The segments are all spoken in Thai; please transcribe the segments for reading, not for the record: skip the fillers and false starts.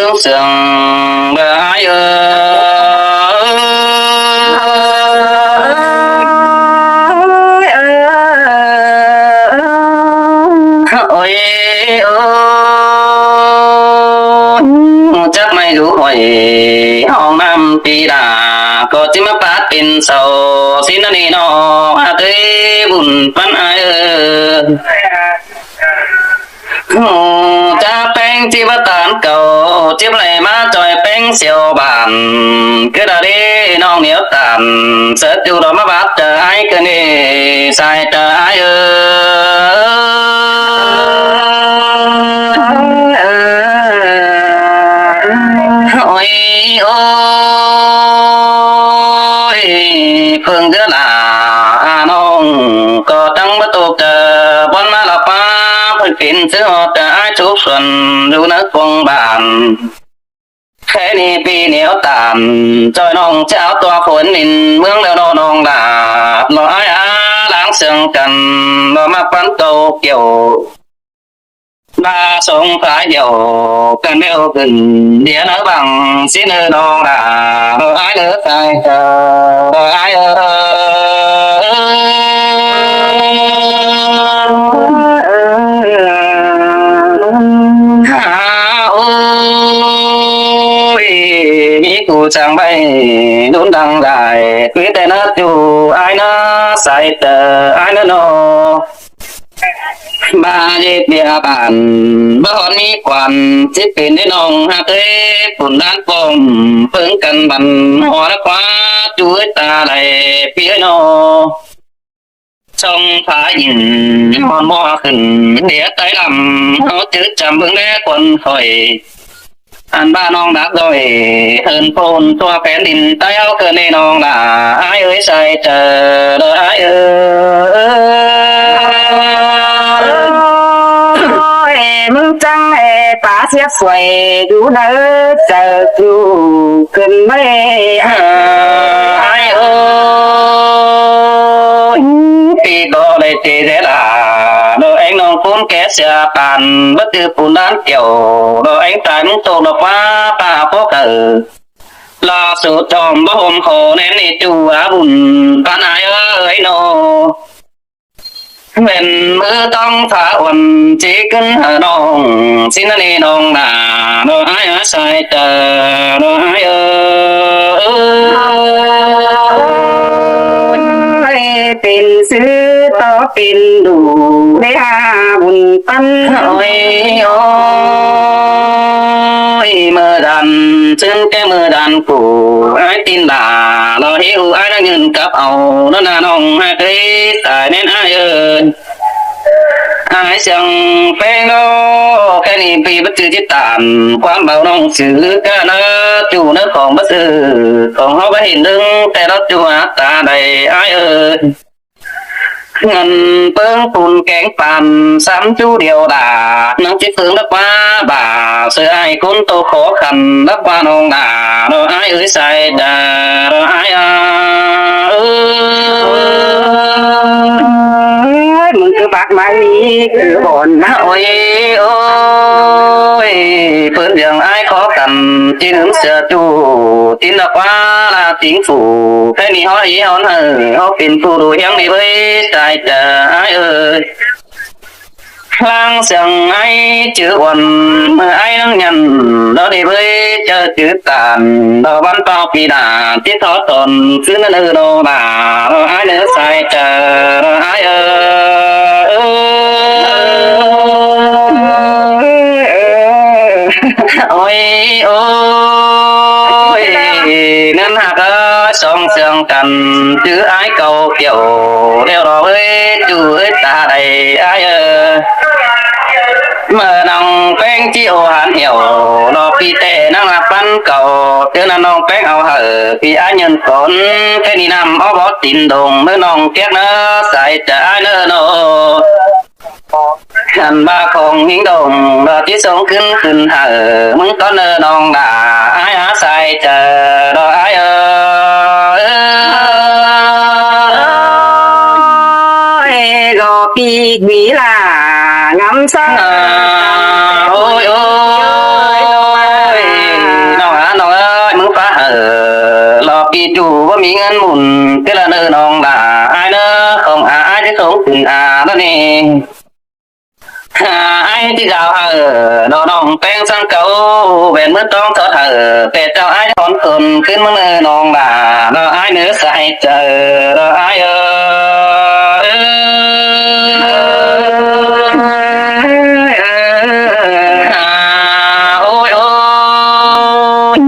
hướng sương ai ơi chắc mày rủ hỏi hòn nam pi đà có chim phát pin sầu xin nó đi nó tới bùn văn ai cha beng chi bắt tán cầu chiếc này má tròi beng siêu bản cứ đã đi non nhiễu tàn sớt dù đó má bắt chờ ai cứ đi sai chờ ai ôi ôi phương rất là non có trắng bắt tục chờ bọn má là pa phải phiền chứ họ chờ ai chúc xuân dù nó con bàn thế ni pi nếu tàn cho non cháo toa phun mình mướn leo nó non là nó ai lãng sương cần nó mắc bắn câu kiểu ba sông phải dầu cần đeo gần đĩa nó bằng xin ơi non là nó ai nữa sai chờ ai cụ chẳng bay đốn đằng dài quý tên nó dù ai nó sai tờ ai nó nô ba dịp địa bản bơ hòn mi quản chiếc pin đến nông hạ tế phun đan phồng phương cần bằng hoa đã quá chuối ta đầy phía nô trong phá nhìn hòn mò khẩn đĩa tới làm nó chứ chẳng vững đế quân khỏi anh ba non đã rồi hơn phôn toa phén đình tay áo cơn này non là ai ơi sai chờ đợi ai ơi em trăng phá xiết xoay đủ nỡ chờ dù cần mấy ai ơi thì có đây thì thế là đồ anh non phun kẻ xe bàn bất cứ phun đán kiểu đồ anh trái muốn tô nó quá ta phố cờ là sự tròn bó hôm khổ nên đi chu á bùn bạn ai ơi nô mình mưa tông phá quần chỉ cân hờ nông xin nó đi nông là đồ ai ở sai chờ đồ ai ơi tình sư to tình đủ để hà bùn tân ôi ôi mơ đàn chân cái mơ đàn của ai tin là lo hiểu ai đang nhìn cặp ầu nó là nông hai cái tại nên ai ơi ai chẳng phê nó cái này vì bất cứ chết tàn quan bảo nông xử cái nó chủ nó còn bất cứ còn họ phải hình đứng cái đó chủ ta đầy ai ơi ngân bướng phun kén bàn sắm chú điều đà nắng chiếc tướng đất quá bà sự ai cũng tô khó khăn đất qua non đà rồi ai ơi sai đà rồi ai ơi mừng cứ bạc mai cứ bồn ôi ôi phương đường ai khó khăn chỉ hướng sửa chu tin là quá là tiếng phủ cái này hỏi ý hòn hờ họ phiền phụ đồ hiang đi với sai chờ ai ơi lang sừng ai chữ quần mà ai đang nhận đó đi với chờ chữ tàn đó bắn bao kỳ đà tiết thó tồn cứ nó nữ đồ bà đó ai nữa sai chờ đó ai ôi ôi nên hạt sông sương cần chứ ai cầu kiểu đeo đó với chú ơi ta đầy ai mà nòng quen chiều hàn hiểu nó phi tệ năng là văn cầu chứ là nòng quen ao hở vì ai nhân con cái đi nằm ó bó tin đồng mới nòng két nó sai trả ai nữa nó hàn ba không miếng đồng đó chỉ sốngขึ้นhở muốn có nơi nòng đã ai á sai chờ đó ai ơi gò kỳ quý là ngắm sáng ôi ôi มีเงินหมุนก็là nơi nong là ai nữa không ai chứ không tình đó nè ai chỉ gạo hờ đồ nong tên sang câu bèn mất trong thở hờ bèn cho ai còn cònขึ้นมาnơi nong là đó ai nữa sai chờ đó ai ôi ôi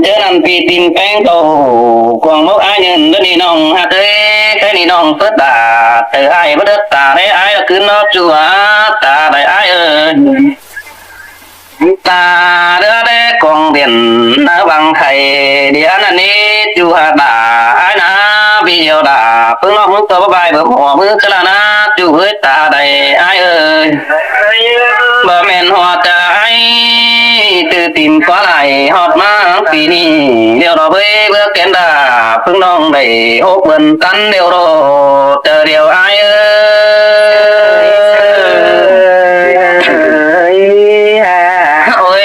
để làm vì tình quen cầu quăng mốc ai nhìn nó đi nong ha cái đi nong phớt đà từ ai bất đất ta đấy ai là cứ nó chùa ta đấy ai ơi ta đưa đấy con biển nó bằng thầy địa anh đi chùa đà ai na video đà phương nó muốn tôi bài bữa mùa mưa cái là na chùa với ta đấy ai ơi bờ mền hoa trái từ tìm qua lại hot má phi ni điều đó với bước kén đà phương đông đầy hốt vần cắn điều đó chờ điều ai ơi ôi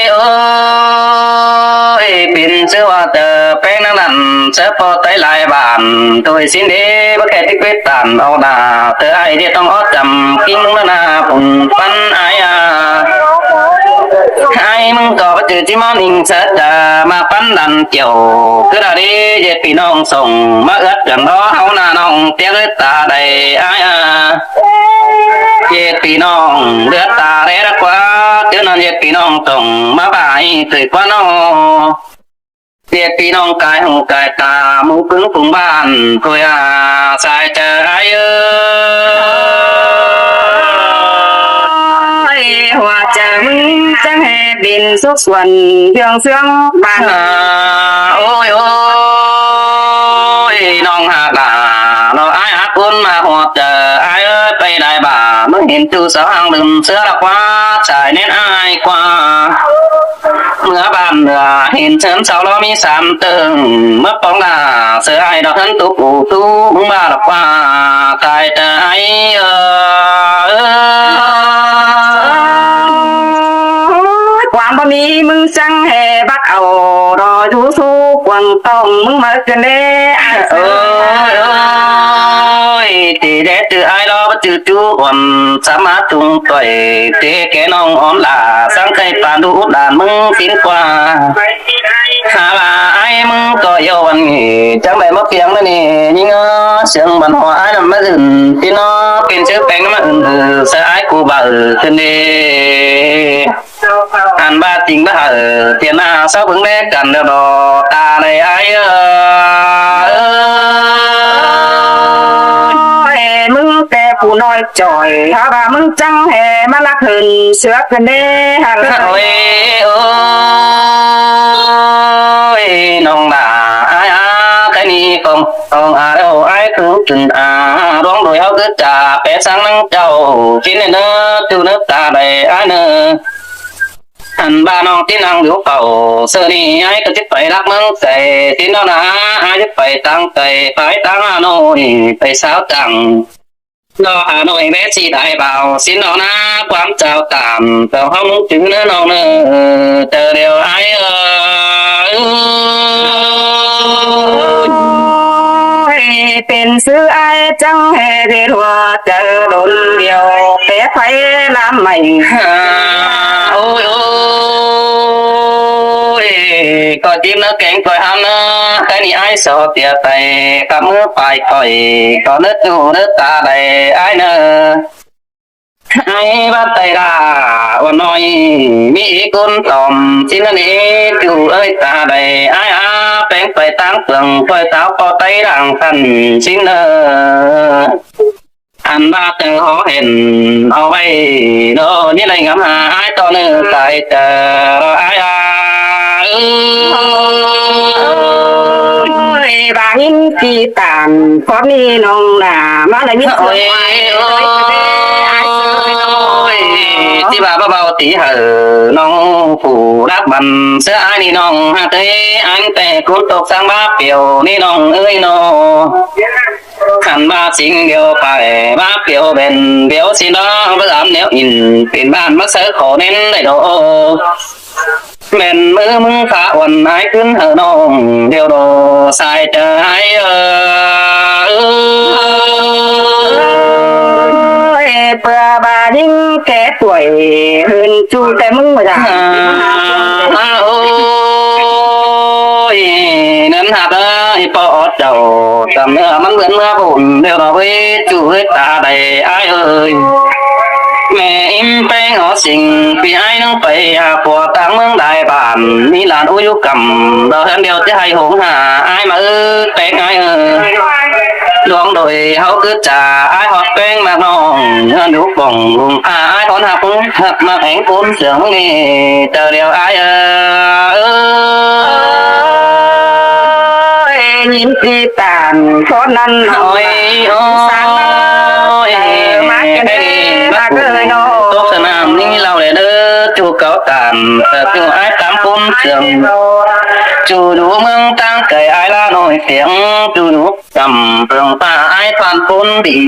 ôi pin sữa hoa tờ pen năng nằm sẽ po tay lại bàn tôi xin đi bất kể tích quyết tàn âu đà từ ai đi trong ót trầm kinh nó là cùng phân ai ai mong có bất cứ chỉ mong hình sát mà phân đàn chiều cứ là đi về phi nông sông mà ướt gần đó hậu là nông tiếng ướt ta đầy ai về phi nông ướt ta đấy đã quá chứ nên về phi nông sông mà bài từ quá nó về phi nông cái hồng cái ta mũ cứng cùng bàn thôi sai chờ ai hòa chẳng chẳng hề bình suốt xuân dương sương bàn ôi ôi nong hạt là nó ai hát cuốn mà hòa chờ ai ơi bay đại bà mới hiện từ sáu hàng đừng xưa là quá trải nên ai qua mưa bàn hiện chân sau đó mi sám tường mất bóng là sợ ai đó thân tu cụ tu mà là qua tại ai quang bờ mi mừng sang hè bắt ẩu đòi thú su quần tông mừng mở chân đê ơi thì để từ ai đó bắt chữ chú còn sám má tung tuổi thế cái nong on là sang cây bàn đu đàn mừng tiếng qua hà là ai mừng có yêu anh chẳng phải mất tiếng nữa nè nhưng sương bàn hoa ai làm mất dừng thì nó bên trước bánh mà sợ ai của bà ở thân đi anh ba tình ba ở tiền sao vững đấy cần được đồ ta này ai mừng tè phụ nói trời hà bà mừng trăng hè mà lạc hình sữa gần đê hà ôi ôi nông là ai cái này không đâu ai cứ chừng đón đuổi áo cứ trà bé sáng nắng trâu chín này nó từ nước ta đầy ai nữa anh ba non tin năng biểu cầu sơ ni ai cứ phải lắc măng tề tin đó là ai phải tăng tề phải tăng Hà Nội phải sao tăng đó Hà Nội bé chỉ đại bảo xin đó na quán chào tạm tàu không chữ nữa non nữa chờ đều aiเป็นซื้อไอ้จังแห่เรียหัวเจอโดนเดียวเตะไฟลำใหม่ ôi ôi có chim nó cánh còi ham nó cái này ai sợ tiệt tay cả mưa phải còi có nước chủ nước ta đầy ai nữa ai bắt tay ra và nói mỹ con tòm xin nó đi chủ ơi ta đầy ai bén phải tăng cường phải táo có tay đằng thần xin anh ba từ họ hẹn ở đây nó như này ngắm ai to nữa tại chờ ai bà in kỳ tàn có đi nông là mà là những ôi tí bà bao tí hở nông phủ đáp bằng sữa ai đi nông ha thế anh tè cốt tục sang ba biểu đi nông ơi nó khăn ba xin điều phải ba biểu bền biểu xin đó với ấm nếu nhìn tiền bàn mắc sớ khổ nên đầy độ แม่นมือมึงขาอ่อนหายขึ้นเหอะน้องเดี๋ยวโดสายใจเปื่อบายิ่งแก่ป่วยหืนจูแต่มึงมาจาก โอ้ยนั้นหาได้ปอดเจ้าจำเนื้อมันเหมือนเมื่อบุญเดี๋ยวเราไปจูให้ตาได้อ้ายเอ้ยแม่อิมแป้งเอาสิ่งพี่ไอ้น้องไปหาผัวต่างเมืองได้บ้านมีหลานอุยุกรรมเราเดียวจะให้หงหาอ้ายมาแป้งอ้ายดวงโดยเขาคือจ่าอ้ายหอดแป้งมาน้องเงินดุบ่งอ้ายถอนหักมาแองปูนเสียงนี่เจอเดียวอ้ายยินดีตานคนนั้น โอ้ยโอ้ยมาเกินมาเกินโน ตกสนามนี่เราเลยเด้อจูเก่าตามแต่จูอ้ายตามปูนเสียงจูดูเมืองตั้งไก่อ้ายละหน่อยเสียงจูดูจำเปลืองตาอ้ายผ่านปูนดี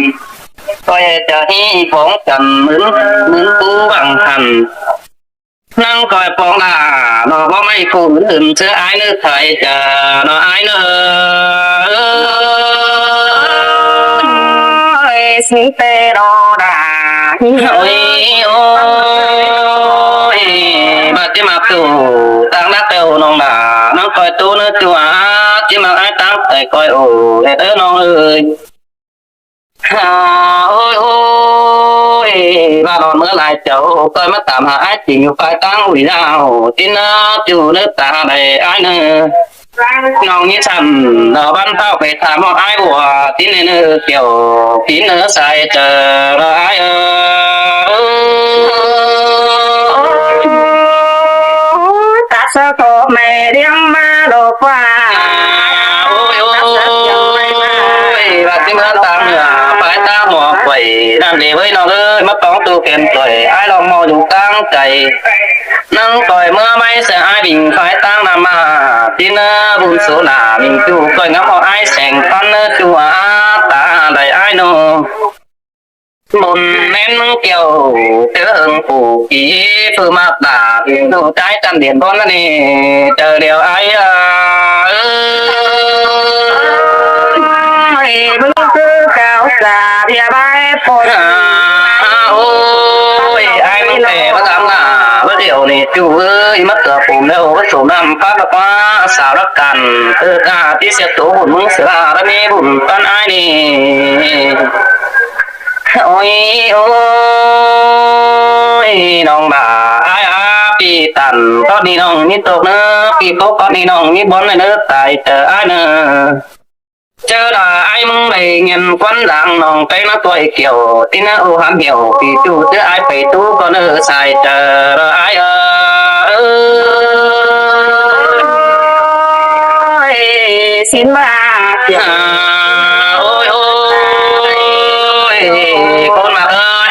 ก็จะให้ของจำเหมือนปูบังคันนั่งคอยปองหน้าเราก็ไม่คุ้นถึงเชื่อไอ้เนื้อไทยจะเราไอ้เนื้อสิเตโรดา โอ้ยโอ้ยมาที่มาตู่ตั้งนักเตวน้องด่าน้องคอยตู้เนื้อตัวที่มาไอ้ตั้งแต่คอยโอ้น้องเอ้ยโอ้ยโอ้ยมาดอนเมื่อไรเจ้าก็มาตามหาไอ้จริงอยู่ปลายตั้งหุ่ยดาวที่น่าจูเนื้อตาได้ไอ้เนื้อน้องนี่ฉันเราบ้านเต้าไปถามว่าไอ้หัวที่เนื้อเกี่ยวพี่เนื้อใส่เจอไอ้ตัดสะโพกแม่เลี้ยงมาโลกว่า โอ้ยโอ้ยว่าที่เมื่อตามเหนือไปตาหมอกไว้นั่นดีเว้ยน้องเอ้ยมาต้องตูเก็นตัวไอ้ลองมองอยู่ตั้งใจนั่งต่อยเมื่อไม่เสียไอ้บิ่งไฟตั้งนามาที่เนื้อบุญสุนาบิ่งจูก็งับเอาไอ้แสงฟันเนื้อจัวตาได้ไอ้โนบุญแม่นเกี่ยวเตือนปู่กี่ฝืนมาตาดูใจจันเดียนบนนั่นนี่เจอเดียวไอ้มึงคือเก่าสาเดียบายฝน โอ้ยไอ้ไม่แต่มาทำหน้าว่าเดี๋ยวนี้จูเอ้ยมัดเกือบผมแล้วว่าสมน้ำพัดว่าสาวรักกันที่เสียตัวบุญมึงเสียแล้วมีบุญปันไอ้นี่โอ้ยโอ้ยน้องบ่าไอ้ปีตันตอนนี้น้องนี่ตกเนอะปีโป๊กตอนนี้น้องนี่บอลเลยเนอะตายเจอไอ้เนอะเจอละไอ้มึงไปเงินควันหลังน้องไปมาตัวเกี่ยวที่น่าอูหามเหี่ยวปีจูเจอไอ้ไปตู้ก็เนอะใส่เจอไอ้สินมาเกี่ยว โอ้ยโอ้ยคนมา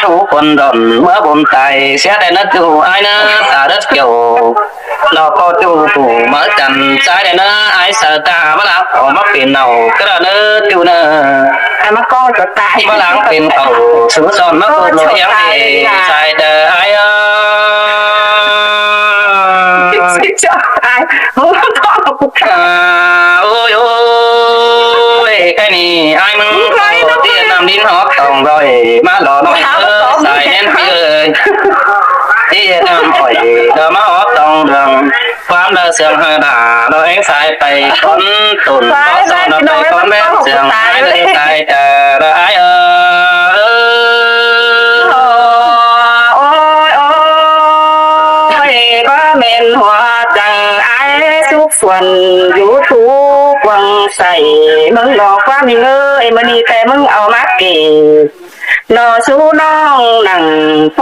ถูกคนดอนเมื่อผมตายเสียแต่นัดจูไอ้เนอะตาดัดเกี่ยวเราก็จูปู่มาจันใจแต่เนอะไอ้เสือตามาลักออกมาเป็นเนาก็เนอะจูเนอะ ไอ้มาก็จะตาย มาลังเป็นเขาสูสอนมาเปิดรถยังดีใจเด้อไอ้จะตายมึงก็กูตาย โอ้ยโอ้ยแค่นี้ไอ้มึงเตี้ยนำดินหอกต้องรอยมาหล่อน้อยใส่แน่นไปเลยที่ทำอ่อยเธอมาหอกต้องเรื่องความเดือดเสียงเฮด่าเราเองสายไปคนตุ่นก็สอนไปคนแม่เสียงไอ้เลยใจเจอไอ้โอ้ยโอ้ยก็เมนหัวใจไอ้ทุกส่วนอยู่ทุกวังใส่มึงหลอกว่ามีเงยมันนี่แต่มึงเอามาเก็บนอสู้น้องหนังโผ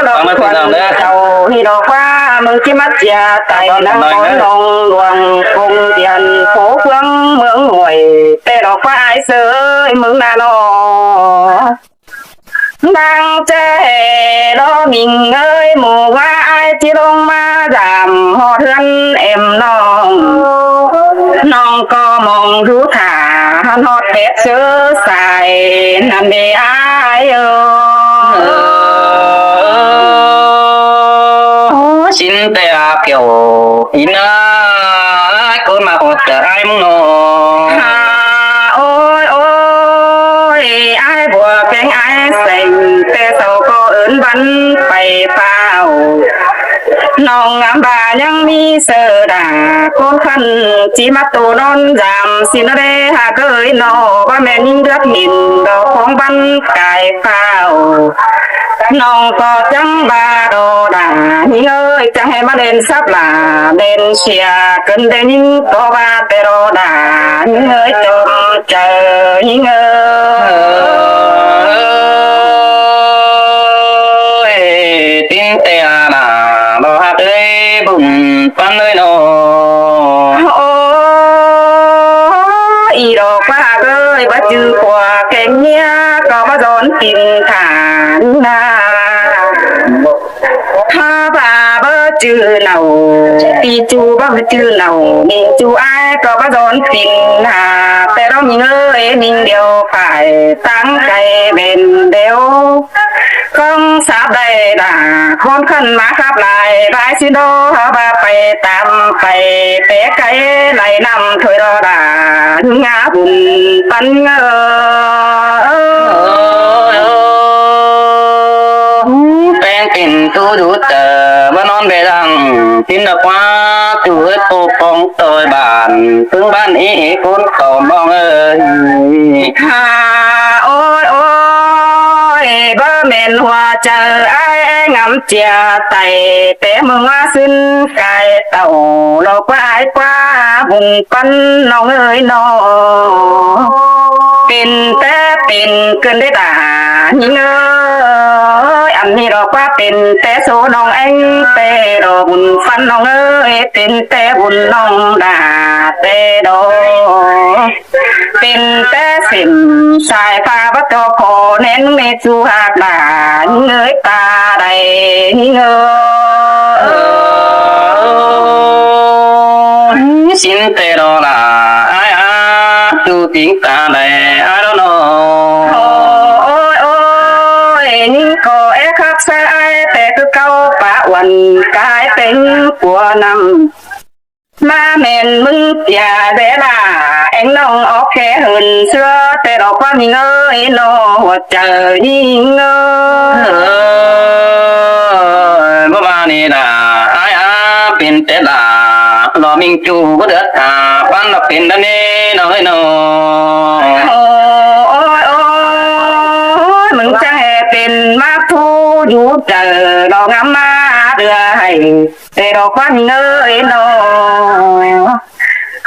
ดอกควันเขาที่ดอกว่ามึงที่มัดยาไตนางบอนนองหลวงคงเดียนโผเพื่องเมืองหวยแต่ดอกว่าไอ้เสยมึงน่านอนางเจรอมิงเอ้ยหมู่ว่าไอ้ที่ลงมาดามหอเทือนเอ็มน้องน้องก็มองดูถ่าหันฮอดเด็ดเชื้อใส่นั่นเดียxin tè kiểu อินาคนมาอดจะไอ้มึงโน โอ้ยโอ้ยไอ้บัวแกงไอ้ใส่แต่เสาก็เอินวันไปเฝ้าน้องงามบายังมีเสือด่าคนขันจีมาตูนอนยามสินเรหาเกยนอว่าแม่นิ่งเลือดหินดอกของบันกายเฝ้าน้องก็จังบาโดด่าหิงเอ้ยจะให้มาเล่นซับหลาเล่นเชียเกินได้ยิ่งก็ว่าแต่โดด่าหิงเอ้ยจมเจอหิงเอ้ย tin tè là bao hạt ơi bùng pan ơi nó โอ้อีดอกว่าเอ้ยว่าจื้อกว่าแกงเนี้ยก็มาโดนกินฐานนาถ้าบ่าเบอจื้อเหนาตีจูบ่จื้อเหนามิงจูอ้ายก็มาโดนกินหาแต่เรามีเอ้ยมิงเดียวไปตั้งใจเป็นเดียวก้องสาบได้ด่าคนขึ้นมาครับลายบายสิโดเฮาบ่าไปตามไปเตะไก่ไหลนำถอยรอด่างาบุญปันเงอเป็นปิ่นตู้ดูเตอมานอนเบดังtin được qua từ tô phong tôi bàn tương ban ý con cỏ mong ơi ฮ่าโอ้ยโอ้ยบ่แม่นหัวเจอไอ้งำเจียไตแต่มึงว่าสิ้นกายเต่าโลกว่าไอ้กว่าบุญปันน้องเอ้ยน้อเป็นแต่เป็นเกินได้ด่าหิงเอ้ยอันนี้ดอกว่าเป็นแต่โซน้องเอ็งแต่ดอกบุญฟันน้องเอ้ยเป็นแต่บุญน้องด่าแต่ดอกเป็นแต่สิ่งสายฟ้าบัดจอพอเน้นเมจูหากด่าหิงเอ้ยตาใดหิงเอ้ย xin tè đó là ai à tu tiếng ta này I don't know โอ้ยโอ้ยนี่ก็แอบขับสายแต่คือเก่าปะวันกายเป็นปัวนำมาแม่นมึงอย่าเดล่าเอ็งน้องโอเคหืนเสื้อแต่ดอกว่ามีเงยนอหัวใจยิ่งเงย bố ba này là ai à pin tết là lo mình chủ có được à ban là pin đó nè nói nó โอ้ยโอ้ยมึงจะให้เป็นมาทูอยู่เจอดอกงามมาเดือให้แต่ดอกว่ามีเงยนอ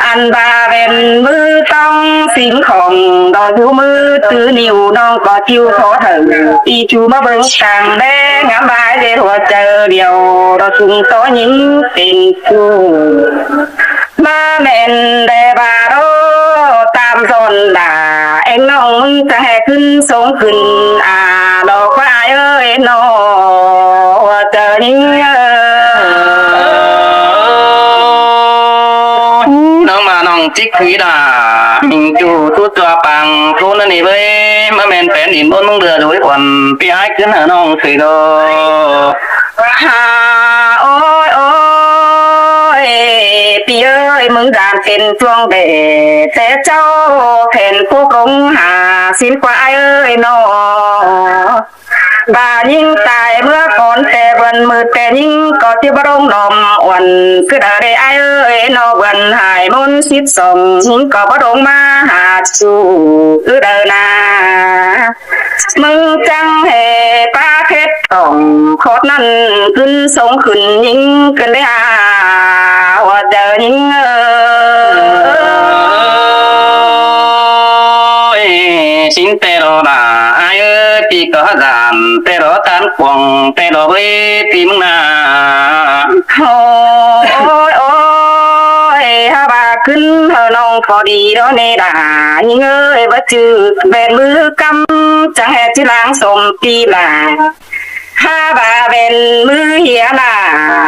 อันบาเป็นมือต้องสิ่งของดอกอยู่มือตื้อนิ้วน้องก็จิ้วขอถึงอีชูมาเบิ่งกลางแดงงามบายเดี๋ยวหัวเจอเดียวดอกจุงโตยิ้มเป็นชูมาแม่นได้บาโดตามซนด่าเอ็งน้องมึงจะให้ขึ้นสูงขึ้นดอกว่าเอ้ยน้อหัวเจอยิ้มnó mà nòng chích khí là mình chủ tu cho bằng tu nó này với mà mình phải nhìn bốn mong đưa đối còn pi ai cứ là nòng thủy đồ ฮ่าโอ้ยโอ้ยพี่เอ้ยมึงดานเป็นจวงเดแต่เจ้าเห็นผู้กงหาสินกว่าเอ้ยนอบายิ่งตายเมื่อก่อนแต่เบิ่นมือแต่ยิ่งก็ที่บรงนอมอ่อนคือได้เอ้ยนอเบิ่นหายมนต์สิบสองยิ่งก็บรงมาหาสู่คือเดินนามึงจังเหป้าเพชรต้องโคตรนั่นขึ้นสงขึ้นยิ่งขึ้นได้ว่าเจอยิ่งxin tê đó là ai ơi thì có giảm tê đó tan quăng tê đó với tìm na โอ้ยโอ้ยฮาบาขึ้นเธอน้องพอดีแล้วเนดายิ่งเอ้ยว่าจือเบ็ดมือกำจังแห่จิล้างสมปีลาฮาบาเป็นมือเหียล่ะ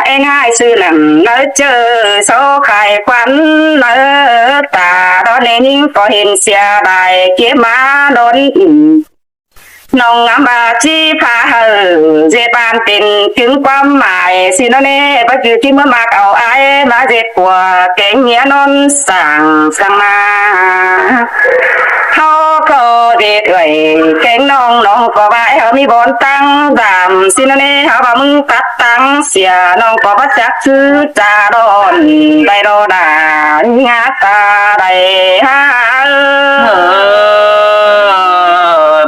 เอ็งให้ซื้อหนังเนอเจอโซไข่ควันเนอตาดอนเนยิ่งก็เห็นเสียดายเก็บมาโดน น้องงามบาชีพาเฮอเจ็ดบานเป็นถึงความหมายสิโนเน่ปัจจุที่เมื่อมาเอาไอ้มาเจ็ดปัวเก่งเหี้ยนนสั่งสั่งมาเขาก็เด็ดเอ่ยเก่งน้องก็บ่ายเขามีบอนตั้งดำสิโนเน่เขาบ่มึงตัดตังเสียน้องก็บ่จักชื่อจาดอนได้ดอดางาตาได้ฮา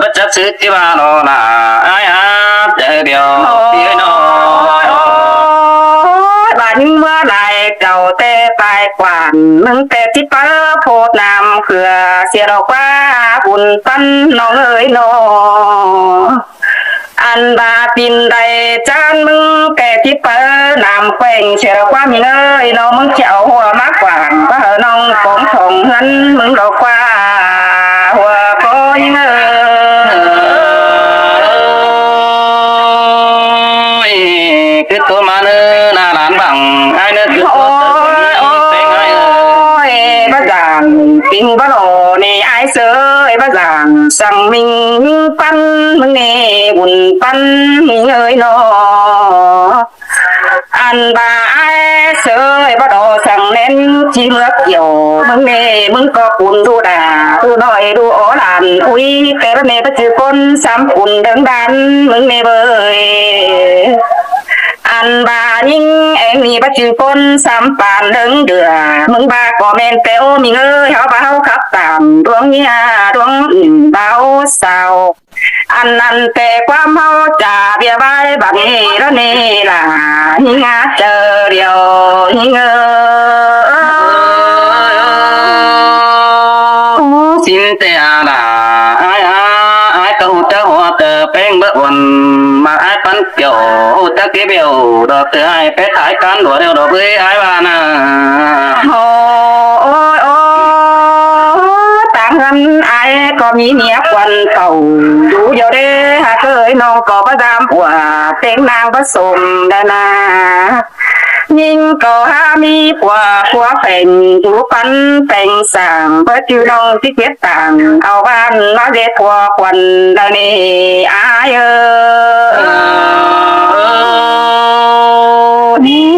bất chấp sự chỉ ba nó là ai hát để điều phía nó bà nhưng mưa lại đầu tê bài quản nâng tê tí bá phột nam khừa xìa đỏ qua buồn tân nó ơi nó anh bà tin đầy chan mừng kẻ tí bá nam quanh xìa đỏ qua mình ơi nó mừng chẹo hoa mát quản và hờ nông cũng thùng hân mừng đỏ qua hoa có những cứ tôi mà nữa là đàn bằng ai nữa cứ bác giảng tình bác lộ nè ai sơi bác giảng sang mình pan mừng nè buồn pan mình ơi nó anh bà ai sơi bác đồ sang nên chỉ mướt kiểu mừng nè mừng có buồn đu đà đu nói đu ổ làn ui cái bác nè bác chữ con xám buồn đứng đàn mừng nè bơi anh bà nhưng em mi bắt chữ con xăm bàn đứng đưa mừng bà có men kéo mình ơi họ báo khắp tạm đuông nhà đuông báo sao anh tệ qua mau trà bia bay bà nghe đó nè là những ngã chờ điều những xin tệ là ai câu ta hoa tờ beng bớt quần mà ai bắn kiểu ta cái biểu đó từ ai cái thái cán đùa đều đó với ai bà nè ôi tàng ngân ai có mi nhẹ quần cầu đủ giờ đê hà cơi nó có ba đam của tiếng nàng bắt sùng đà na nhưng có ha mi của phèn chú bắn phèn sàng với chữ đông tí quyết tàng ao ban nó dễ của quần đời này ai ơi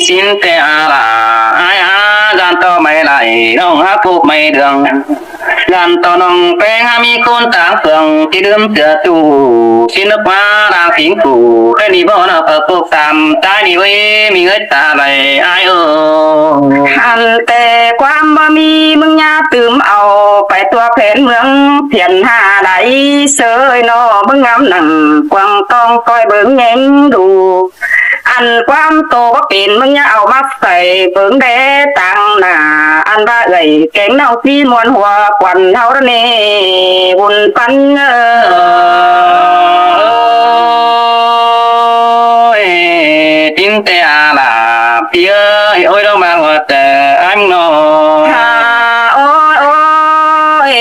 xin tệ là ai gan to mày lại nông hát phục mày đường gan to nông beng mi con táng phường tí đơm tựa tù xin nước hoa đang chính phủ cái này bỏ nó ở cuộc tạm tai đi với mình ấy ta lại ai anh tệ quan ba mi mừng nhà tươm ao phải tua phèn mương thiền hà đại sơi nó mừng ngắm nặng quăng tông coi bướng nhánh đủ anh quan tô bắc biển mừng nhà ao mắc phải bướng đế tăng là anh ba gầy cánh nào chi muôn hoa quần hao đó nè buồn pan tin tệ là phía ôi đâu mà ngọt anh nó ôi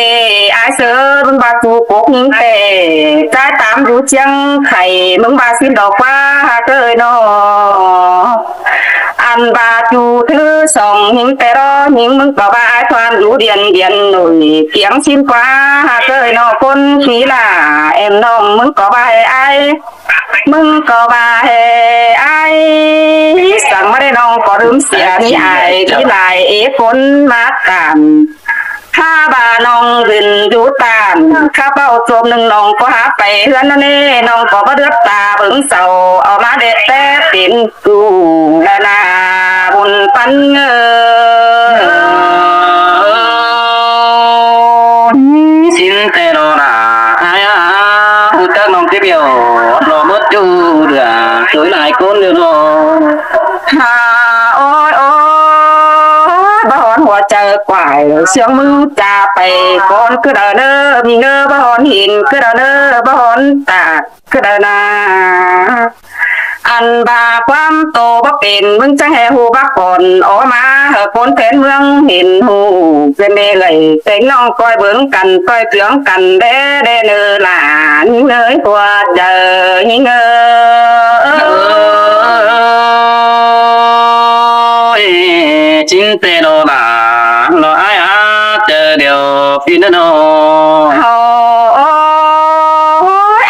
ai sơ mừng bà chú cốt tệ trái tám chú chiang khẩy mừng bà xin đỏ qua cười nó anh bà chú thứ sòng những tệ đó những mừng có ba thoan chú điền điền nổi tiếng xin qua cười nó con khí là em nong mừng có ba ai mừng có ba aiสั่งไม่ได้น้องก็ลืมเสียนี่ไอ้ที่ลายเอฝนมากันถ้าบาน้องรินอยู่ตามข้าเป้าโจมหนึ่งน้องก็หาไปเฮือนนั่นเน่น้องก็บ่เดือดตาเบิ่งเศร้าเอามาเด็ดแต่ปิ่นกูละนาบุญปันเงxin tệ đó là ai hút các nông tiếp biểu nó mất chú được tối lại con được rồi ôi bà hònหัวใจกวายเสียงมึงจ่าไปก่อนคือเดินเนอมีเงอbà hònหินคือเดินเนอbà hònตาคือเดินนาอันบาความโตบ่เป็นมึงจังแห่หูบักก่อนออกมาเฮอคนแทนเมืองเห็นหูเป็นเด้เลยเต็งน้องคอยเบิ่งกันคอยเตืองกันเด้เด้เนอหลานเอ้ยกว่าเจอยิงchính tệ đó là nó ai chờ điều phi nó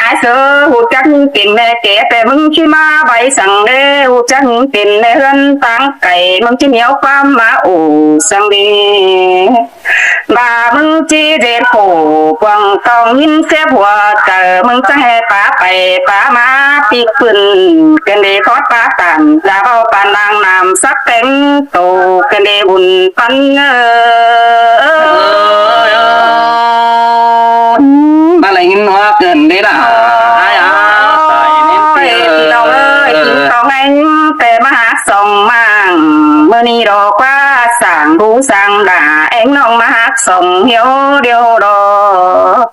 ai sơ แก่แต่มึงขี้มาใบสั่งเด้อจังเป็นในเรือนตั้งไก่มึงที่เหนียวความมาโอ้สังดีบ่ามึงจีเด็ดโผกวางตองยินเสียหัวเจอมึงจะให้ป้าไปป้ามาปีกปืนกันเดทอดป้าตันจะเอาปานนางนำสักเต็งโตกันเดบุญปันมาอะไรเงินว่าเกินได้ละพี่น้องเอ้ยกินข้าวไงแต่มหาส่งมั่งเมื่อนี้ดอกว่าสั่งรู้สั่งด่าเอ็งน้องมหาส่งเหี่ยวเดียวดอก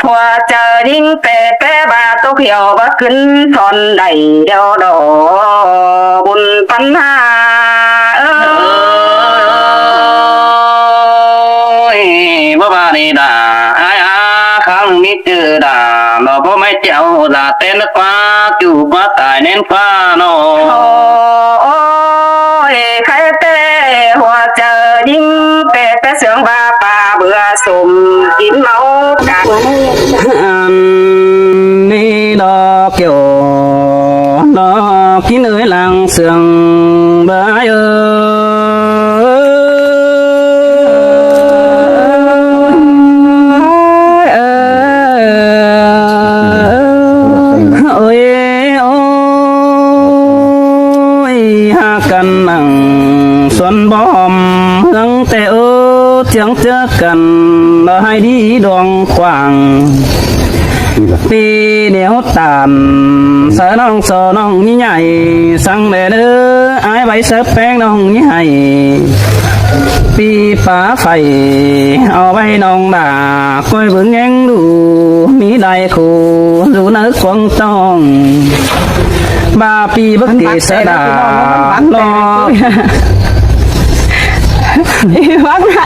ผัวเจอยิ่งแต่บาตุกเหี่ยวบ่ขึ้นทนใดเดียวดอกบุญปัญหาบ่บานี่ด่าครั้งนี้เจอด่าเราบ่ไม่เจ้าด่าเต้นฟ้าจู่มาตายเน้นฟ้าโนโอ้ยใครเต้หัวเจอยิ่งแต่เสียงบาป่าเบื่อสมกินเมากันนี่ดอกเกี่ยวดอกกินเอ้ยหลังเสียงบ่ายtiếng chưa cần hai đi đoàn quảng đi nếu tàn sợ nong như nhảy sang mẹ đứa ai bay sớp bén nong như hay pi phá phải ao bay nong đà coi vững ngang đủ mỹ đại khu dù nỡ quăng tông ba pi bất kỳ sợ đà lo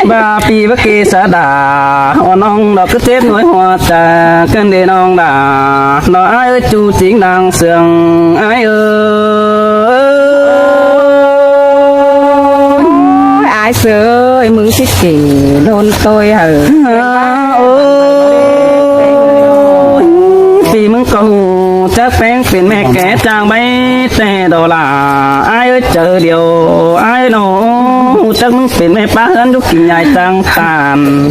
ba pi bất kỳ xã đà hoa nong đọc cứ tiếp nối hoa trà cân đề nong đà nó ai ơi chu chính đang sương ai ơi ai ơi mừng thích kỷ đôn tôi hở vì mừng cầu chắc bén phiền mẹ kẻ trang bay tè đồ là ai ơi chờ điều ai nổ chắc mừng phiền mẹ bá hơn lúc kỳ nhai trang tàn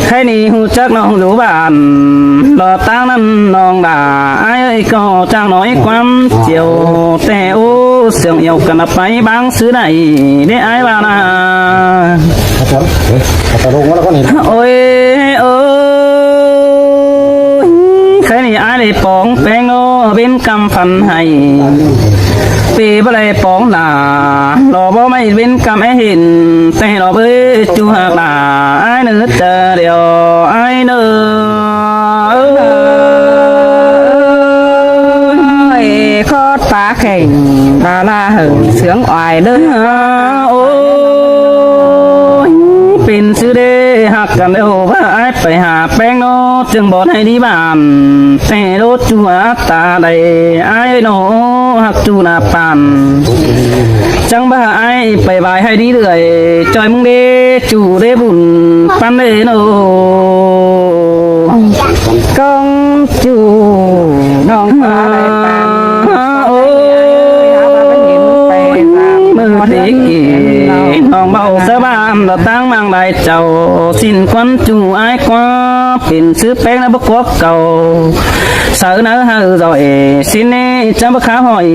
hay ni hu chắc nó đủ bàn lò tang năm nòng đà ai ơi có trang nói quan chiều tè ô sương yêu cần phải băng xứ này để ai bà na ôi cái này ai để bóng bén nó bên cầm phần hay vì bây giờ bóng là nó bó mấy bên cầm ấy hình tay nó với chú hạt là ai nữa chờ điều ai nữa khó phá khỉnh bà la hưởng sướng oai đơnเป็นซื้อเด้หักกันเด้อว่าไอ้ไปหาแป้งโนจึงบอกให้ดีบ้านแต่รถจูอาตาใดไอ้โนหักจูนาปันจังบ้าไอ้ไปบายให้ดีเลยจอยมึงเด้จูเด้บุญปันเด้โนกองจูน้องมาได้ปันโอ้มือเด็กน้องเบาสบานเราตั้งมังได้เจ้าสิ้นควันจูไอ้กว่าเป็นซื้อแป้งแล้วบักวักเก่าเสือเนื้อหาrồi xin nè chăm bác khá hỏi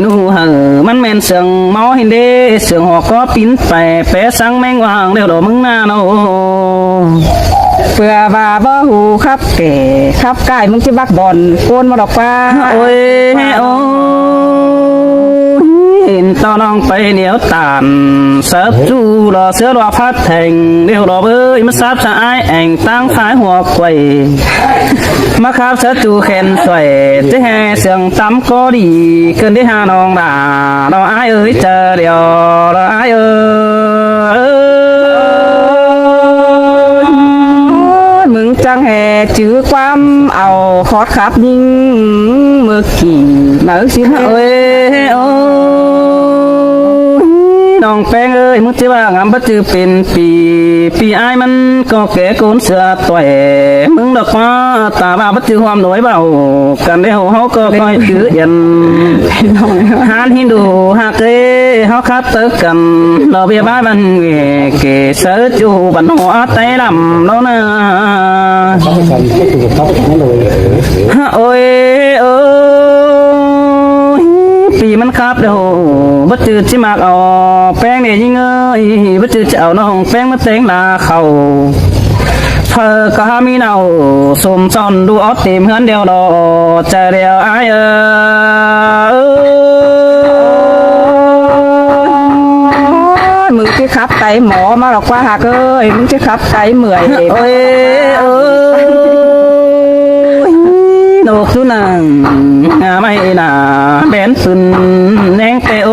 nu hờมันแม่นเสียงเมาหินเด้เสียงหอกก็ปิ้นไปแปะสังแมงวางเดี๋ยวดอกมึงหน้าโนเพื่อว่าบ่หูครับแก่ครับกายมึงที่บักบอลโกนมาดอกฟ้าโอ้ยโอ้เห็นตอนน้องไปเหนียวตานเสิร์ฟจูรอเสือรอพัดแทงเดี๋ยวรอเบ้ยมาซับสะอายแอ่งตั้งขายหัวไข่มาขับเสือจูแขนสวยเจ๊แห่เสียงตั้มก็ดีเกินที่หาน้องด่าเราอายเอ้ยเจอเดี๋ยวเราอายเอ้ยมึงจังแห่จื้อความเอาคอดขับยิงเมื่อกี้เนื้อสิโอ้ยโอ้ น้องแป้งเอ้ยมึงจะว่างามบัดจือเป็นปีอ้ายมันก็แก่โกนเสือต่อยมึงดอกว่าตาบ้าบัดจือความหน่วยเบากันได้เฮาก็ค่อยถือเอ็นหานฮินดูหากเอ้เฮาคัดเตอกันเราเบียบ้านมันเกเสือจูบันหัวไตลำแล้วนะโอ้ยเอ้ยปีมันครับเดี๋ยวบัดจือที่มากเอาแป้งเนี่ยยิ่งเอ้ยบัดจือจะเอาน้องแป้งมาเต็งลาเขาเธอก็มีเนาสมซอนดูออดตีมเฮือนเดียวดอจะเดียวอ้ายมือที่ขับไตหมอมาหรอกว่าหากเอ้ยมึงจะขับไตเหมื่อยเอ้ยนกสุนังไม่น่าแบนปืนแนงเตโอ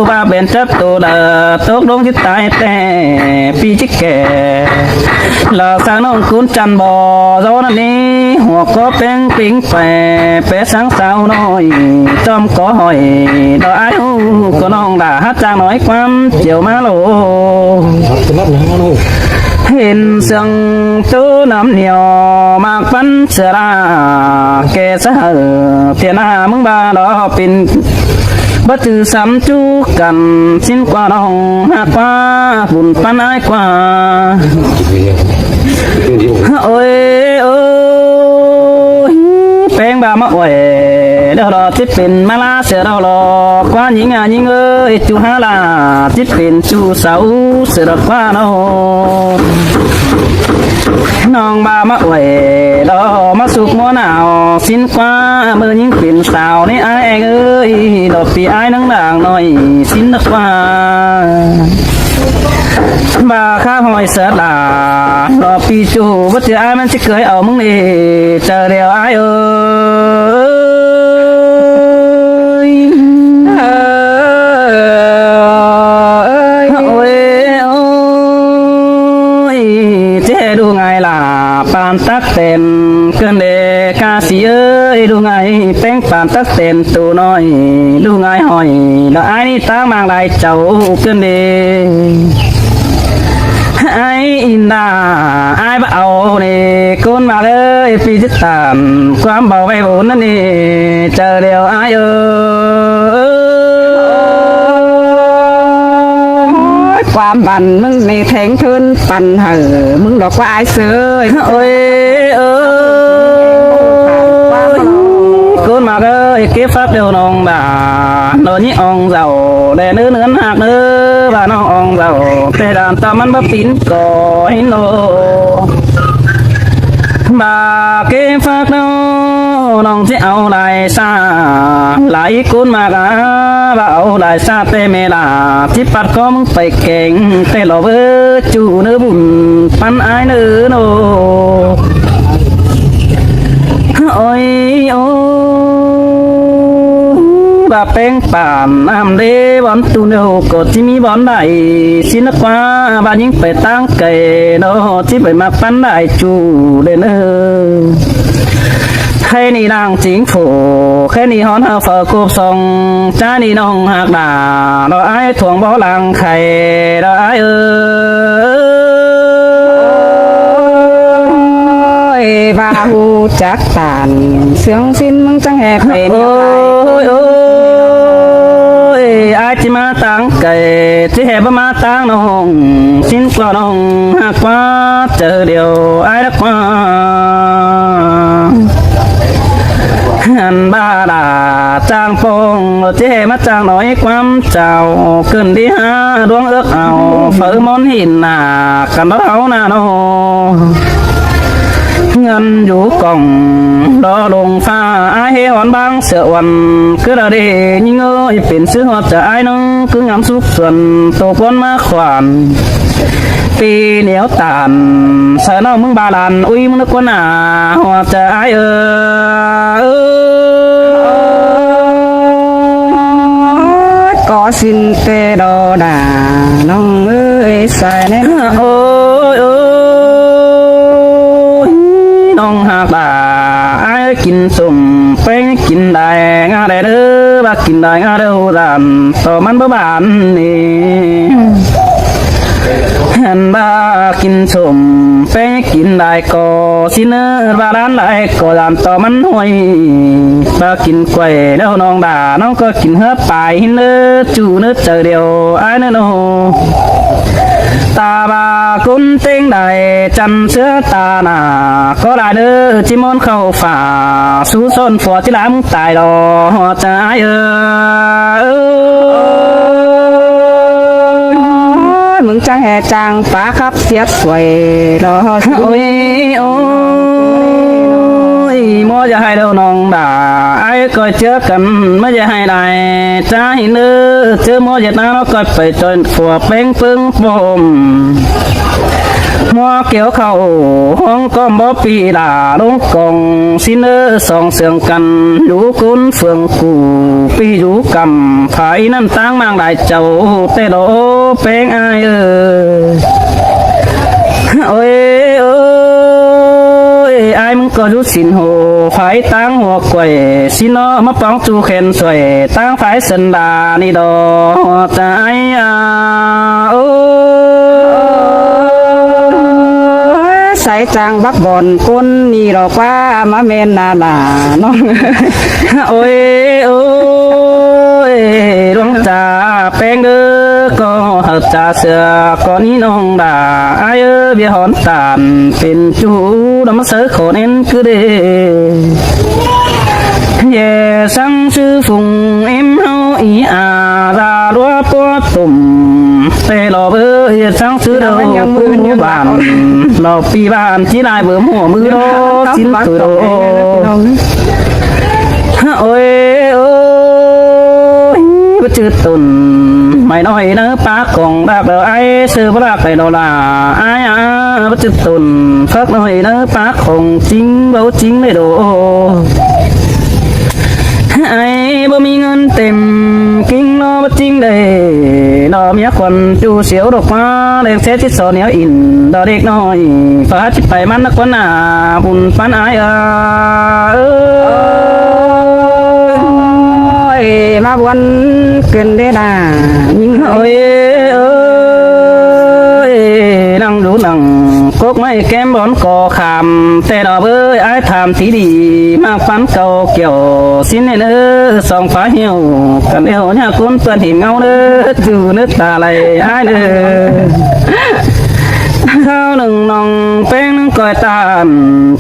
บาแบนจับตัวเดตกลงที่ตายแต่ปีจิกแก่หลอกสาวน้องคุณจันบ่อโซนั่นนี้หัวก็เป็นปิงแปะสังสาวน้อยจอมก็หอยดอกไอ้หูก็น้องด่าฮัดจางน้อยความเจียวมาโลเห็นเสียงตู้น้ำเหนียวมากปันเสือราแกเสือเทียนามึงบาดอปินบัดจือสามจูกันสิ้นกว่าน้องหากว่าบุญปันอ้ายกว่าโอ้ยโอ้ยแป้งบามาอ่อยเดี๋ยวรอที่เป็นมาลาเสือเราหลอกกว่าหญิงหญิงเอ้ยจูฮาลาที่เป็นจูเสาเสือกว่าน้องน้องบามาอ่อยรอมาสุกมัวหนาวสิ้นกว่าเมื่อยิ่งเป็นสาวนี่อ้ายเอ้ยดอกปีอ้ายนังด่างหน่อยสิ้นนักว่าบาข้าหอยเสือลารอปีจูว่าเจออ้ายมันจะเคยเอามึงนี่เจอเดียวอ้ายเอ้ยโอ้ยโอ้ยเจ๊ดูไงล่ะปานตักเต็นเกินเดกาสีเอ้ยดูไงแป้งปานตักเต็นตัวน้อยดูไงหอยแล้วอ้ายนี่ตั้งมางลายเจ้าเกินเดไอ้อินดาไอ้บ่เอาเนี่ยก้นมาเลยปีที่ตามความเบาไปบุญนั่นนี่เจอเดียวไอ้ความบันมึงในแทงทุนปันเหอมึงดอกว่าไอ้เสือโอ้ยก้นมาเลยเก็บฟักเดียวน้องบ่าโดนยี่องเจ้าแดนเนื้อหักเนื้อบ่าน้ององเจ้าแต่ดานตามันบ่ปินก่อให้โนบ่าเก็บฟักน้องที่เอาลายซาหลายก้นมากบ่าเอาลายซาเตเมลาที่ปัดก็มึงไปเก่งแต่เราเบอจูเนื้อบุญปันไอเนื้อโนโอ้ยโอ้บาแป้งป่านน้ำเดบอนตูเนวก็ที่มีบอนได้สินักว่าบายิ่งไปตั้งไก่เนาะที่ไปมาปั้นได้จูเด่นแค่นี้นางจิงโผแค่นี้ฮอนเฮาเฝ้ากบส่งจ้านี่น้องหักด่าเราไอ้ถ่วงบ่อลังไข่เราไอ้บาหูจักตานเสียงสิ้นมึงจังแหกเป็นโอ้ยอาจิมาตังไก่ที่แหบมาตังน้องสิ้นกว่าน้องหากว่าเจอเดียวไอ้รักว่าหันบาดาจางปงเจ๊มาจางน้อยความเจ้าเกินที่หาดวงเอื้อเอาเฟื่อมอนหินหนากันเราหน้าโนเงินอยู่กล่องรอลงฟ้าไอ้หอนบางเสือวันคือเราได้ยิ่งเอ้ยเป็นซื้อหัวใจไอ้น้องคืองามสุขส่วนตัวคนมาขวานปีเหนียวตานเสือน้องมึงบาลานอุ้ยมึงนึกว่าหนาหัวใจไอ้ก็สิ้นเตดอดาน้องเอ้ยใส่แน่โอ้ยน้องหากด่าไอ้กินสมเป็นกิ กินได้งาได้เด้อบักกินได้งาเด้อดานต่อมันบ่บานนี่หันบ้ากินสมไปกินได้ก็สิเนื้อบาร้านได้ก็ดานต่อมันห่วยบ้ากินกล้วยแล้วน้องด่าน้องก็กินเฮือปลายเนื้อจูเนื้อเจอเดียวไอ้เนื้อโนตาบากุนเต็งได้จันเสือตาหนาก็ได้เด้อจิมอนเข้าฝ่าสู้ส้นฝัวที่ล้ำตายรอใจมึงจังแห่จางป้าครับเสียสวยรอโอ้ยโอ้ยมัวจะให้เราน้องด่าไอ้ก็เจอกันไม่จะให้ได้ใจเนื้อเจอมัวจะน่าเราก็ไปจนฝัวเป้งปึ้งปมมัวเกี่ยวเข้าห้องก็บ่ปีดาลงกองสิเนอสองเสียงกันอยู่กุนเฟืองกูปีอยู่กำไผ่นั่นตั้งมังได้เจ้าเตโลเป้งอายโอ้ยโอ้ยไอ้มึงก็รู้สินโหไผ่ตั้งหัวกล้วยสินอมาป้องจูเข็นสวยตั้งไผ่สันดานี่ดอใจโอ้ใส่จางบักบอนก้นนี่หรอกว่ามาเมนนาลาน้องโอ้ยโอ้ยดวงจ่าแป้งเด้อก็หักจ่าเสือก็นี้น้องด่าไอ้เบี้ยหอนตานเป็นจูดำมาเสือขอเน้นคือเด้เย่สังชื่อฟุงเอ็มเฮาอีอาดาลัวปัวตุ่มเตลอเบอเย่สังชื่อเราปูบานเราปีบานที่ลายเบิ่มหัวมือโดสิ้นคือโดโอ้ยโอ้ยบ่จืดตุนไม่น้อยเนื้อปากของดาบไอ้ซื้อปลาไก่ดอลาไอ้บ่จืดตุนฟักน้อยเนื้อปากของจริงเบาจริงเลยโดไอ้บ่มีเงินเต็มกิ้งรอบ่จริงเลยรอเมียคนจูเสียวดอกมาเด็กเสียที่สอนเหนียวอินดอเด็กน้อยฟ้าจิตไปมันนักคนหน้าบุญปันไอ้มาบวนเกินได้ด่ายิงโอ้ยเอ้ยนั่งดูนั่งกกไม่แก้มบอนก่อขามแต่ดอกเอ้ยไอ้ทำที่ดีมากฟันเก่าเกี่ยวสิ้นเนื้อสองฟ้าเหี่ยวกันเอวเนี่ยคุณเปิดหินเงาเนื้อจูเนื้อตาไหลไอ้เนื้อข้าวหนึ่งน้องแป้งหนึ่งก้อยตาม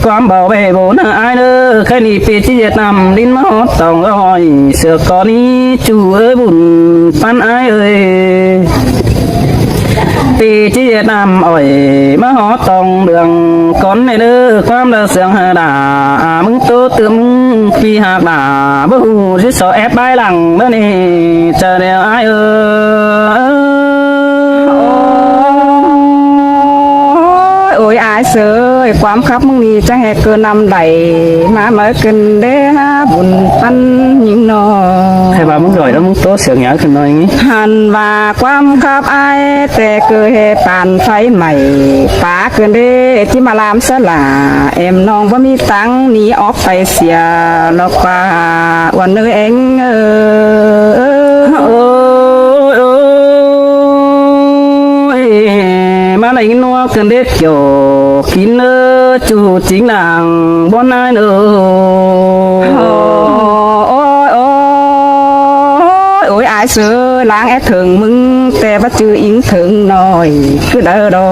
ความเบาเบโบนะไอ้เด้อแค่นี้ปีที่จะนำดินมาหดต้องร้อยเสือก่อนนี้จูเอ้ยบุญปันไอ้เอ้ยปีที่จะนำอ่อยมาหอตองเดืองก่อนในเด้อความเดือเสียงหาด่ามึงโตตึมปีหากด่าบ่หูสิสอแอบใบหลังเมื่อนี้จะเดียวไอ้เอ้โอ้ยอายเสยความคับมึงนี่จะแหกเกินนำไหลมาเมื่อเกินเด้ฮะบุญปันยิงนอใครว่ามึงร่อยแล้วมึงโตเสียงหยาขึ้นหน่อยงี้หันว่าความคับอายแต่เกิดเหตุปานไฟใหม่ป่าเกินเด้ที่มาลามสลาเอ็มน้องว่ามีตังหนีออกไปเสียลอกว่าวันนึงเองมาไหนนัวเกินเด็ดเกี่ยวกินเนื้อจูจริงหลังบนนายเนื้อโอ้ยโอ้ยโอ้ยอายเสือล้างแอดถึงมึงแต่ว่าจืออิงถึงหน่อยคือเด้อดอ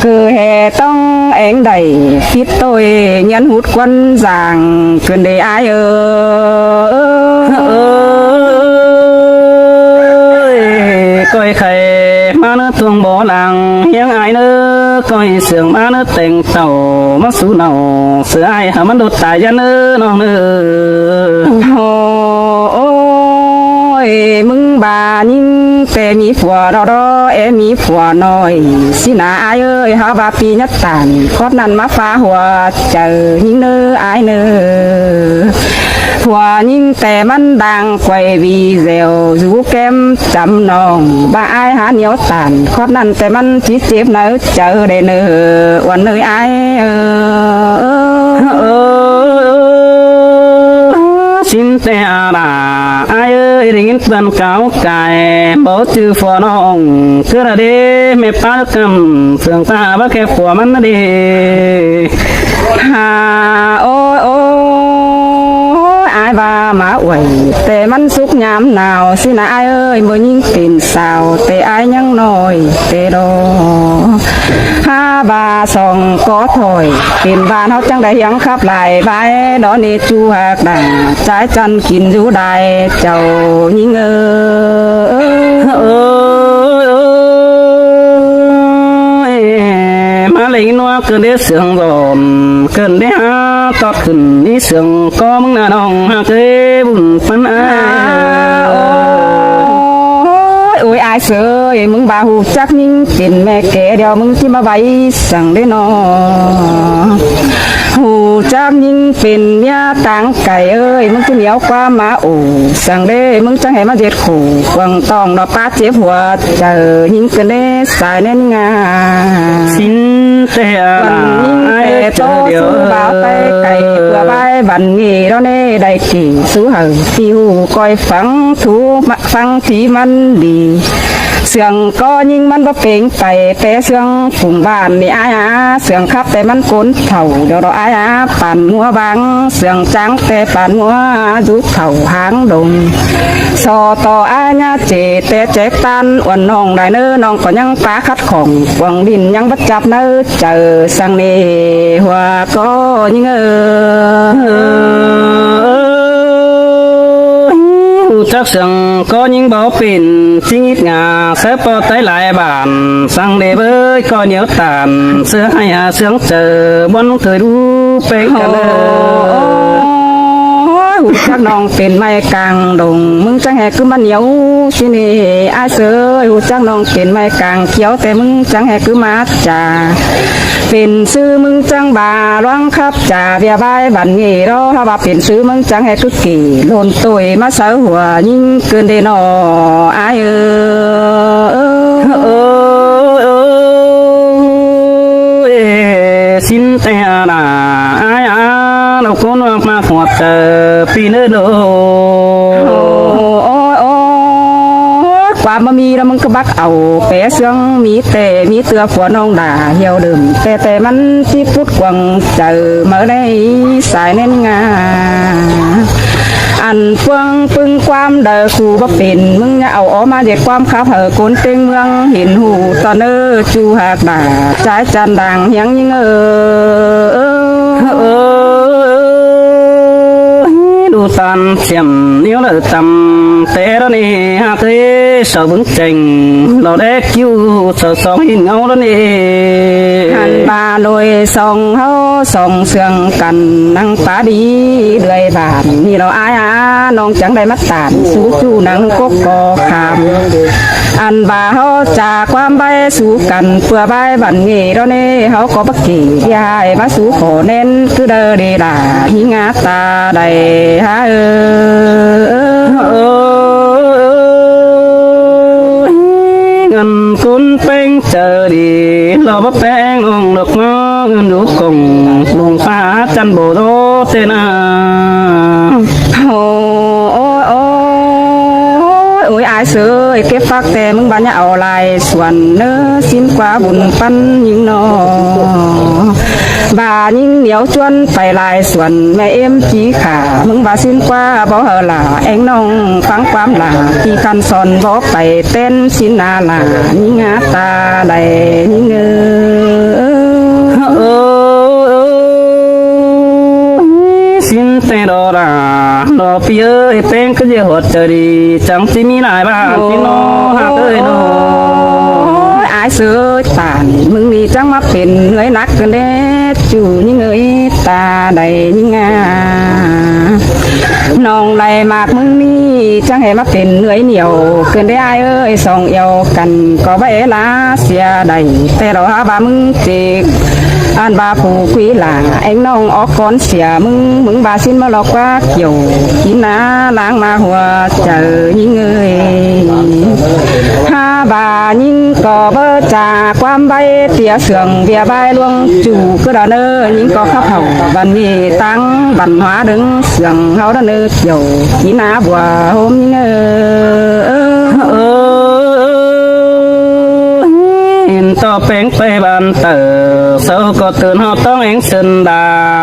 คือแห่ต้องเอ็งใดคิดtôi nhắn hút quân giàng quyền đề ai coi khay má nó tuông bỏ làng hiếng ai nữa coi sườn má nó tình tàu mắt sú nào sửa ai hả mắt đột tài ra nữa nó nữa ôi mừng bà nhưng tè mi phùa đó đó em mi phùa nói xin ai ơi hả bà pi nhất tàn khót năn má phá hòa chờ những nơi ai nữa phùa nhưng tèมันđang quay video rú kem chấm nòng bà ai hả nhiều tàn khót năn tèมันchỉ tiếp nữa chờ để nữaวันnơi ai แต่ละไอ้เอ้ยได้ยินเป็นเก่าไก่บ่จื้อฝัวน้องคือละเด้แม่ป้ากำเสื่องตาบ่แค่ฝัวมันนะเด้หาโอ้ยโอ้ยอายว่ามาอวยแต่มันสุกยามหนาวสินะอายเอ้ยบ่ยิ่งเป็นสาวแต่อายยังน้อยแต่ดอห้าบาสองก็ถอยเป็นบ้านเฮาจังได้ยังขับหลายใบดอกนี้จูหักดังใจจันกินอยู่ได้เจ้ายิ่งเอ้ยมาเลยนัวเกินได้เสียงรอนเกินได้หาตอดขึ้นนี่เสียงก็มึงน่ะน้องหาเก้บุญปันอ้ายโอ้ยอายเสยมึงบาหูจักยิ่งเป็นแม่แก่เดียวมึงที่มาไว้สั่งได้นอหูจักยิ่งเป็นเมียต่างไก่เอ้ยมึงที่เหนียวกว่ามาโอ้สั่งได้มึงจังให้มาเด็ดขู่วังต้องดอกป้าเจ็บหัวเจอยิ่งเกินได้สายแน่นงาสินแต่วันยิ่งแต่โตสู้บ่าวไปไก่เพื่อใบบันงี้เราเน่ได้กี่สู้เห่าที่หูคอยฟังถูฟังที่มันดีเสียงก็ยิ่งมันบ่เป่งไปแต่เสียงฝุ่งบ้านนี่อายเสียงขับแต่มันก้นเถ่าเดี๋ยวเราอายปั่นหัวบังเสียงจังแต่ปั่นหัวยุดเถ่าหางดงสอต่ออายเจแต่แจกตันอ้วนน้องได้เนื้อน้องก็ยังปลาคัดของวังดินยังบัดจับเนื้อเจอสังเนหัวก็ยิ่งจักเสียงก็ยิ่งบ่เป็นชีวิตงาเสพไตหลายบานสั่งเดเบยก็เหนียวตานเสื้อให้หาเสียงเจอบนเคยรู้เป็นกันเลยหูจักน้องเป็นไม้กลางดงมึงจังแหกคือมันเหนียวสินี่อายเสยหูจักน้องเป็นไม้กลางเขียวแต่มึงจังแหกคือมาจ่าเป็นซื้อมึงจังบาร้องครับจ่าเบียบายบันงี้รอถ้าว่าเป็นซื้อมึงจังแหกคือกี่โลนตุยมาเสาหัวยิ่งเกินเดนออายสินแต่ละอายเราคนว่ามาหัวเจอปีเนอโดความมามีแล้วมึงก็บักเอาแปะเสียงมีแต่มีเตือผัวน้องด่าเหี่ยวเดิมแต่มันที่พูดกวางเจอเมื่อได้สายเน้นงาอันเฟืองปึงความเดือคู่บ่เป็นมึงอย่าเอาออกมาเด็ดความขับเหอโกนเต็งเมืองเห็นหูตอนจูหักด่าใจจันดังยังยิ่งดูตันเสียมนิ้วเลยตำแต่ละนี่หากสาวบึ้งเจงเราได้คิวสองหินเอาแล้วนี่หันบาลอยสองเฮาสองเสียงกันนั่งป่าดีเลยบานนี่เราอายน้องจังได้มัดตานสู้จูนังกกกอขามอันบาเฮาจากความใบสู้กันเพื่อใบบันงี้เราเนี่ยเฮาก็บักกี่ยายมาสู้ขอเน้นคือเดอเดดาหิงาตาได้ฮะเงินคุณเป็นเจอดีเราบ่แป้งลงดอกง้อเงินดูกงลงฟ้าจันโบโตเตนาโอ้ยอายเสยเก็บฟักแต่มึงบ้านอย่าเอาลายส่วนเนื้อสิ้นกว่าบุญปันยิ่งนอบายิ่งเหนียวจวนไปลายส่วนแม่เอ็มจีขามึงบาสิ้นกว่าบ่เหล่าเอ็งน้องฟังความหลาที่คันสอนบ่ไปเต้นสินนาลายิ่งาตาใดยิ่งสินแต่ดอราดอปีเอ้ยเป็นก็จะหดเจดีจังที่มีหลายบ้านพี่น้องหากเอ้ยน้องอายเสือตานมึงนี่จังมาเป็นเงยนักกันเด้จูยิ่งเงยตาใดยิ่งงาน้องไรมากมึงนี่จังให้มาเป็นเงยเหนียวเกินได้อายเอ้ยสองเอวกันก็ไว้ลาเสียใดแต่เราหาว่ามึงเจก อันบาผูคุยหลาเอ็งน้องออกก่อนเสียมึงบาสินมาหลอกว่าเกี่ยวกินนะล้างมาหัวเจอยิงเอ้ยห้าบายิงก็เบอจ่าความใบเตียเสื่องเบียใบลวงจู่ก็ดาเนอยิงก็ขับเห่าบันมีตั้งบันหัวดึงเสื่องเฮาดาเนอเกี่ยวกินนะบัวโฮมยิงต่อแป้งไปบานเตอเสาก็ตื่นหอต้องเองเสินดา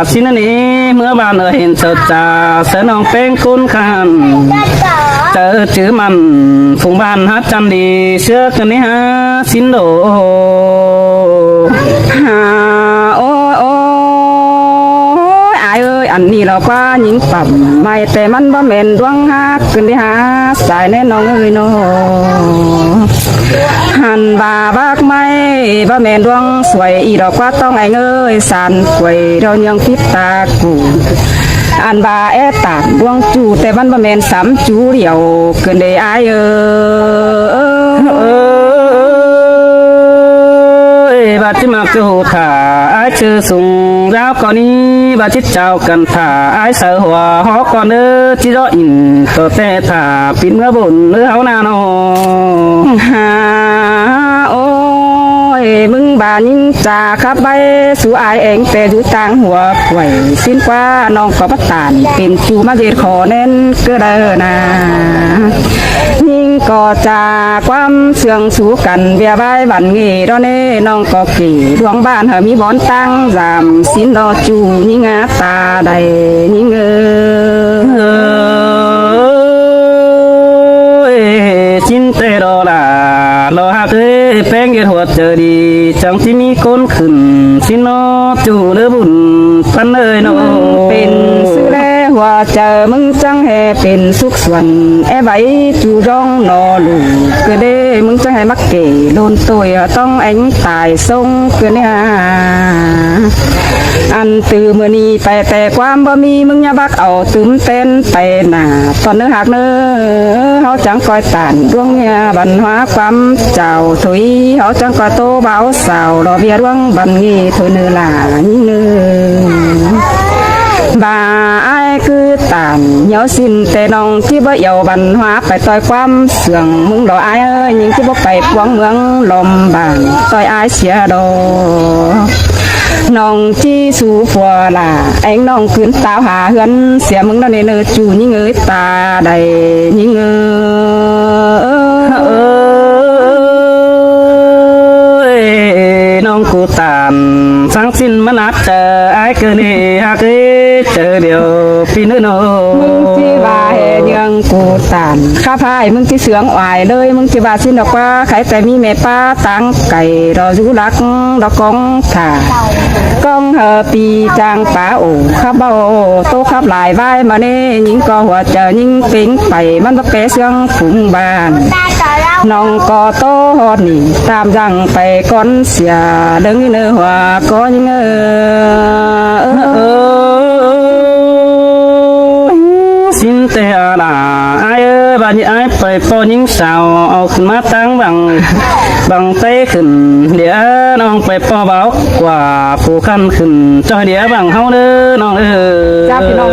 สินนี้เมื่อบานเห็นเสจ่าเสนองแป้งคุณขันเจอจื้อมันฝุงบ้านฮัดจันดีเชื่อกันนี่ฮะสินโดฮาโอ้โอ้อายเอ้ยอันนี้เราว่าหญิงปั่มไม่แต่มันบ่แม่นดวงฮักกันดิฮะสายแน่น้องเอ้ยน้อหันบาบักไม่บ่แม่นดวงสวยอีดอกว่าต้องไอ้เงยสานป่วยเรายังพิษตากูอันบาแอตาดวงจูแต่มันบ่แม่นสามจูเดียวเกินได้อายบาจิมาจูถ่าอายชื่อสูงยาวก่อนนี้บาจิเจ้ากันถ่าอายเสือหัวหอก่อนเด้อจิรออินตัวแต่ถ่าปินเมื่อบุญเนื้อเฮานาโนฮาโอ้ยมึงบายิงจ่าขับใบสู่อายเองแต่อยู่ต่างหัวป่วยสิ้นกว่าน้องก็บัดตานเป็นจูมาเด็ดขอเน้นก็เด้อนายิงก็จากความเสื่องสู่กันเบียบายบันเงรอเน่น้องก็กี่ดวงบ้านเฮามีบอนตั้งยามสิ้นดอจูยิงอาตาใดยิงจินเตโรลาโลหะเอ้แป้งเย็ดหัวเจอดีจังที่มีคนขึ้นสินอจูเลือบุญปันเอ้ยโนเป็นซื้อแลหัวเจอมึงจังแห่เป็นสุขส่วนแอใบจูร้องนอลูกเด้มึงจังให้มักเก๋โดนตัวต้องเอ็งตายทรงเกินเนี่ยอันตื่มือนี้ไปแต่ความบ่มีมึงอย่าบักเอาตื่มเต้นไปหนาตอนเนื้อหักเนื้อเฮาจังคอยตานดวงเนี่ยบันหัวความเจ้าถุยเฮาจังคอยโตเบาสาวรอเบียดวงบันงี้ถุยเนื้อหลานี่เนื้อบาไอ้คือตานเหี่ยวสิ้นแต่น้องที่บ่เหี่ยวบันหัวไปต่อยความเสื่องมึงรอไอ้เอ้ยยิงที่บ่ไปปวงเมืองลมบานต่อยไอ้เสียดอน้องจีสู่ฟัวล่ะเอ็งน้องขึ้นตาวหาเฮือนเสียมึงนั่นเนอจูยิ่งเอ้ยตาใดยิ่งน้องกูตามสังสิ้นมานัดเจอไอ้เกินนี่ฮักเจอเดียวพี่นึกโนมึงที่ว่าเฮยังกูตามข้าพายมึงที่เสืองอ่ายเลยมึงที่ว่าสิ้นดอกว่าใครแต่มีแม่ป้าตังไก่รออยู่รักดอกกองถ่ากองปีจางป่าโอ้ข้าเบาโตขับหลายใบมาเน่ยิงก็หัวเจอยิงปิงไปมันมาเปเสืองฝุ่งบ้านน้องก็โตฮอดนี่ตามยังไปก้อนเสียดึงเนื้อหัวก็ยิงสินเตอลาไอ้บานี้ไอ้ไปปอยิงสาวเอาขึ้นมาตั้งบังเต้ขึ้นเดี๋ยวน้องไปปอเบากว่าผู้คันขึ้นจอยเดี๋ยวบังเฮาเด้อน้องจับพี่น้อง